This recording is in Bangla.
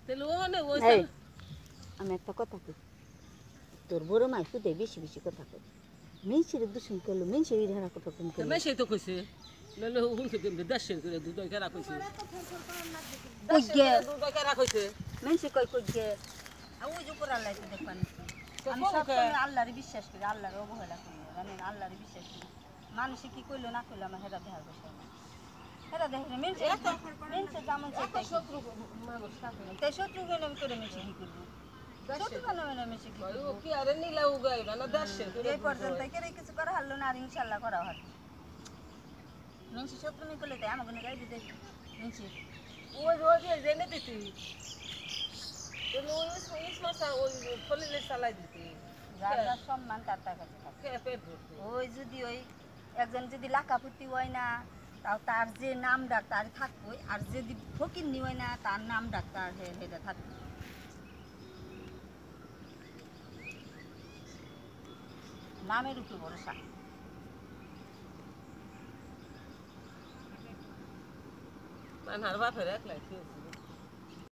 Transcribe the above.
তাহলে ওখানে ওই এই আমি একটা কথা কই তোর বড় মাই খুদে বেশি বেশি কথা কই মেনসির দূষণ করলো মেনসির ঢারা কথা কম করলো মেশাই তো কইছে নাহলে হুনছে কেমনে দেশের করে দুধ কেরা কইছে কই গে দুধ কেরা কইছে মেনসি কই কই গে ওই যে উপর আল্লাহ দেখবান আমি সবসময় আল্লাহরে বিশ্বাস করি আল্লাহরে অবহেলা করি জানেন আল্লাহরে বিশ্বাস করি মানুষে কি কইলো না কইলো আমার হেরা দেখার বিষয় না হেরা দেখে মেনসি মেনসি যেমন চাই শত্রু মানুষ থাকে তাই শত্রু কেন করে মেনসি কি করবো শত্রু কেন মেনসি কি করবো ও কি আরে নিলা উগাই না দেশের করে এই পর্যন্ত কেরে কিছু করা হলো না আর ইনশাআল্লাহ করা হবে মেনসি শত্রু নি করলে তাই আমাকে গাই দিতে মেনসি ওই রোজ জেনে দিতি ওই ইসমা ওই ফলিলে চালাই দিতি রাজা সম্মান তার কাছে থাকে পেট ভরতে ওই যদি ওই একজন যদি লাকাপুতি হয় না তাও তার যে নাম ডাক তার থাকবো আর যদি ফকিরনি হয় না তার নাম ডাক তার হেটা থাকবে নামের উপর ভরসা মানহার বাপের একলাই খেয়েছি